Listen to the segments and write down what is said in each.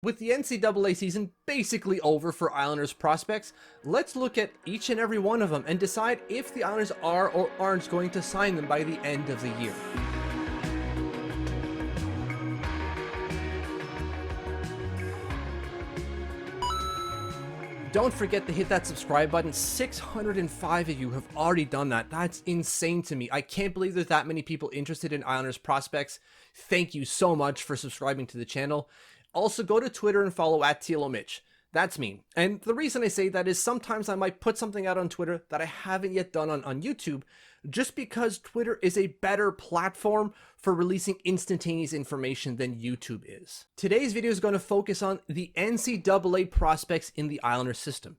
With the NCAA season basically over for Islanders prospects, let's look at each and every one of them and decide if the Islanders are or aren't going to sign them by the end of the year. Don't forget to hit that subscribe button. 605 of you have already done that. That's insane to me. I can't believe there's that many people interested in Islanders prospects. Thank you so much for subscribing to the channel. Also, go to Twitter and follow @TLOMitch. That's me. And the reason I say that is sometimes I might put something out on Twitter that I haven't yet done on YouTube, just because Twitter is a better platform for releasing instantaneous information than YouTube is. Today's video is going to focus on the NCAA prospects in the Islanders system.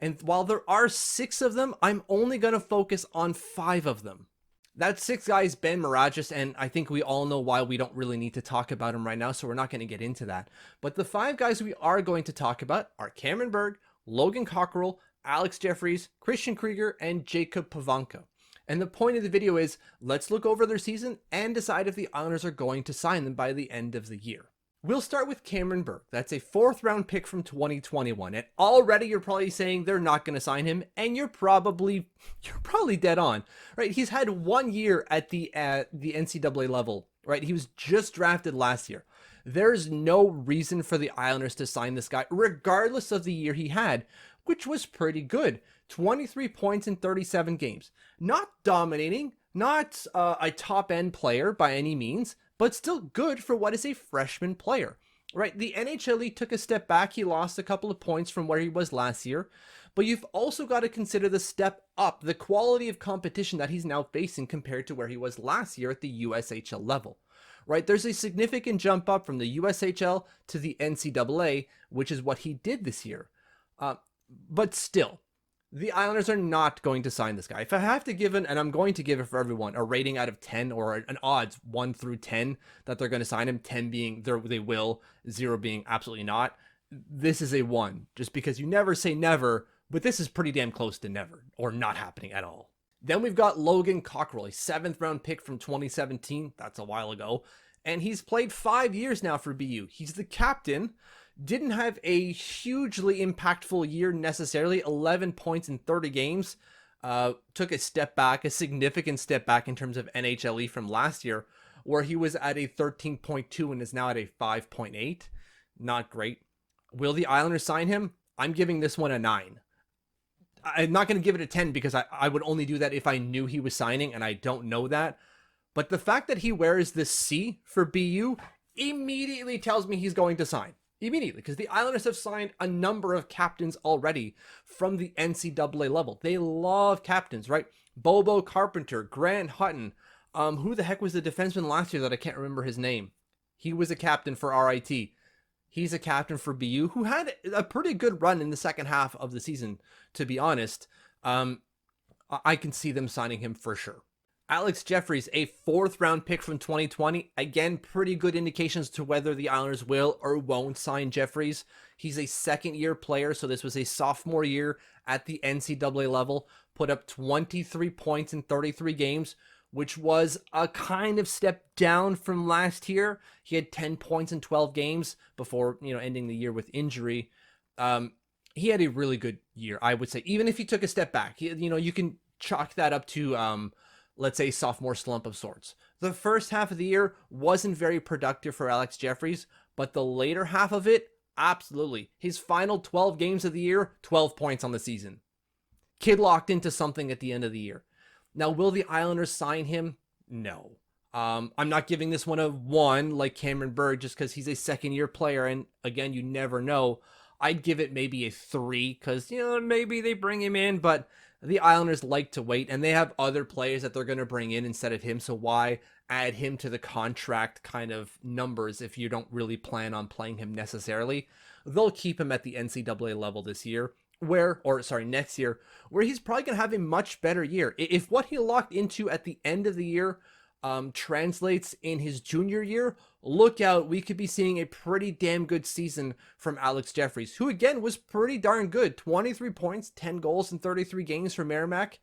And while there are 6 of them, I'm only going to focus on 5 of them. That 6th guy is Ben Mirageous, and I think we all know why we don't really need to talk about him right now, so we're not going to get into that. But the 5 guys we are going to talk about are Cameron Berg, Logan Cockrell, Alex Jeffries, Christian Krieger, and Jacob Pavanka. And the point of the video is, let's look over their season and decide if the Islanders are going to sign them by the end of the year. We'll start with Cameron Berg. That's a 4th round pick from 2021. And already you're probably saying they're not going to sign him. And you're probably dead on, right? He's had 1 year at the NCAA level, right? He was just drafted last year. There's no reason for the Islanders to sign this guy, regardless of the year he had, which was pretty good. 23 points in 37 games. Not dominating, not a top-end player by any means, but still good for what is a freshman player, right? The NHLE took a step back. He lost a couple of points from where he was last year, but you've also got to consider the step up, the quality of competition that he's now facing compared to where he was last year at the USHL level, right? There's a significant jump up from the USHL to the NCAA, which is what he did this year. But still, the Islanders are not going to sign this guy. If I have to give it, and I'm going to give it for everyone, a rating out of 10 or an odds 1 through 10 that they're going to sign him, 10 being they will, 0 being absolutely not, this is a 1, just because you never say never, but this is pretty damn close to never or not happening at all. Then we've got Logan Cockrell, a 7th round pick from 2017. That's a while ago. And he's played 5 years now for BU. He's the captain. Didn't have a hugely impactful year necessarily, 11 points in 30 games. Took a step back, a significant step back in terms of NHLE from last year, where he was at a 13.2 and is now at a 5.8. Not great. Will the Islanders sign him? I'm giving this one a 9. I'm not going to give it a 10 because I would only do that if I knew he was signing, and I don't know that. But the fact that he wears this C for BU immediately tells me he's going to sign. Immediately, because the Islanders have signed a number of captains already from the NCAA level. They love captains, right? Bobo Carpenter, Grant Hutton. Who the heck was the defenseman last year that I can't remember his name? He was a captain for RIT. He's a captain for BU who had a pretty good run in the second half of the season, to be honest. I can see them signing him for sure. Alex Jeffries, a 4th round pick from 2020. Again, pretty good indications to whether the Islanders will or won't sign Jeffries. He's a 2nd-year player, so this was a sophomore year at the NCAA level. Put up 23 points in 33 games, which was a kind of step down from last year. He had 10 points in 12 games before, ending the year with injury. He had a really good year, I would say. Even if he took a step back, you can chalk that up to let's say sophomore slump of sorts. The first half of the year wasn't very productive for Alex Jeffries, but the later half of it, absolutely. His final 12 games of the year, 12 points on the season. Kid locked into something at the end of the year. Now, will the Islanders sign him? No. I'm not giving this one a 1 like Cameron Berg just because he's a 2nd-year player, and again, you never know. I'd give it maybe a 3 because, maybe they bring him in, but the Islanders like to wait, and they have other players that they're going to bring in instead of him, so why add him to the contract kind of numbers if you don't really plan on playing him necessarily? They'll keep him at the NCAA level this year, next year, where he's probably going to have a much better year. If what he locked into at the end of the year translates in his junior year, look out, we could be seeing a pretty damn good season from Alex Jeffries, who again was pretty darn good. 23 points, 10 goals in 33 games for Merrimack.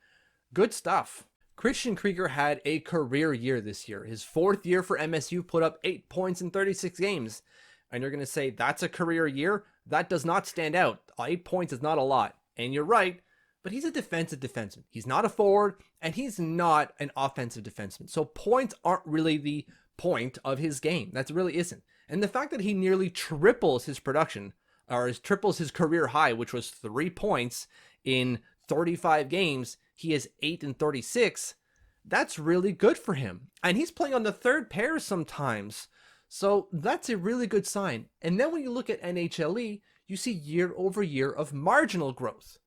Good stuff. Christian Krieger had a career year this year. His 4th year for MSU, put up 8 points in 36 games. and you're going to say that's a career year, that does not stand out. 8 points is not a lot. And you're right, but he's a defensive defenseman. He's not a forward, and he's not an offensive defenseman. So points aren't really the point of his game. That really isn't. And the fact that he nearly triples his production, or triples his career high, which was 3 points in 35 games, he has 8 in 36. That's really good for him. And he's playing on the third pair sometimes. So that's a really good sign. And then when you look at NHLE, you see year over year of marginal growth.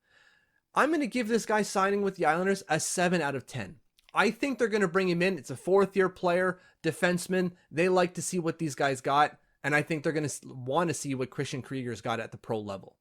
I'm going to give this guy signing with the Islanders a 7 out of 10. I think they're going to bring him in. It's a 4th-year player, defenseman. They like to see what these guys got. And I think they're going to want to see what Christian Krieger's got at the pro level.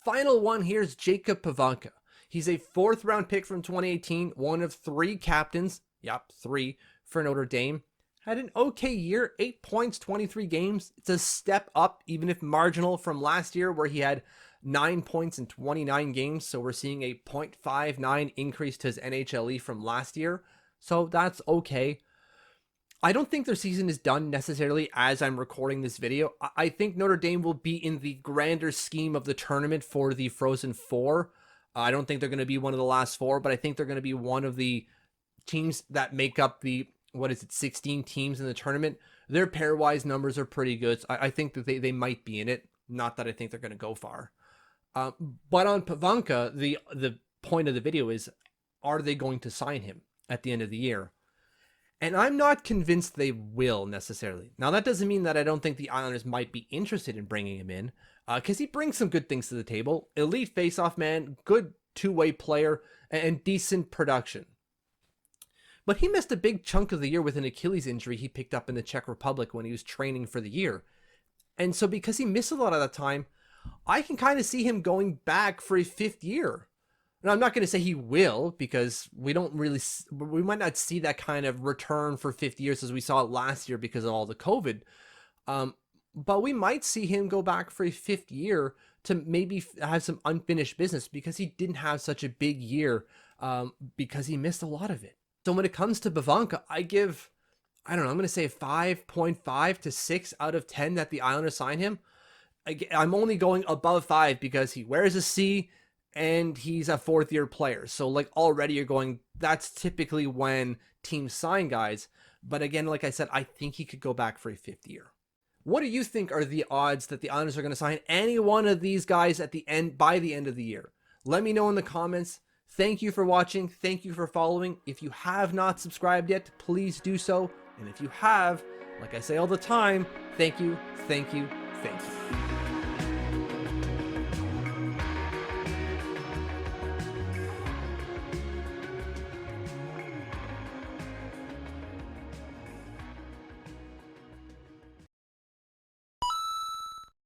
Final one here is Jacob Pavanka. He's a 4th-round pick from 2018, one of 3 captains. Yep, 3 for Notre Dame. Had an okay year, 8 points, 23 games. It's a step up, even if marginal, from last year where he had 9 points in 29 games. So we're seeing a 0.59 increase to his NHLE from last year. So that's okay. I don't think their season is done necessarily as I'm recording this video. I think Notre Dame will be in the grander scheme of the tournament for the Frozen Four. I don't think they're going to be one of the last 4, but I think they're going to be one of the teams that make up the, 16 teams in the tournament. Their pairwise numbers are pretty good. So I think that they might be in it. Not that I think they're going to go far. But on Pavanka, the point of the video is, are they going to sign him at the end of the year? And I'm not convinced they will necessarily. Now, that doesn't mean that I don't think the Islanders might be interested in bringing him in, because he brings some good things to the table. Elite faceoff man, good two-way player, and decent production. But he missed a big chunk of the year with an Achilles injury he picked up in the Czech Republic when he was training for the year. And so because he missed a lot of that time, I can kind of see him going back for a 5th year. Now, I'm not going to say he will, because we might not see that kind of return for 5th years as we saw it last year because of all the COVID. But we might see him go back for a 5th year to maybe have some unfinished business because he didn't have such a big year because he missed a lot of it. So when it comes to Pavanka, I give, I'm going to say 5.5 to 6 out of 10 that the Islanders sign him. I'm only going above 5 because he wears a C and he's a 4th-year player. So like already you're going, that's typically when teams sign guys. But again, like I said, I think he could go back for a 5th year. What do you think are the odds that the Islanders are going to sign any one of these guys at the end, by the end of the year? Let me know in the comments. Thank you for watching. Thank you for following. If you have not subscribed yet, please do so. And if you have, like I say all the time, thank you, thank you, thank you.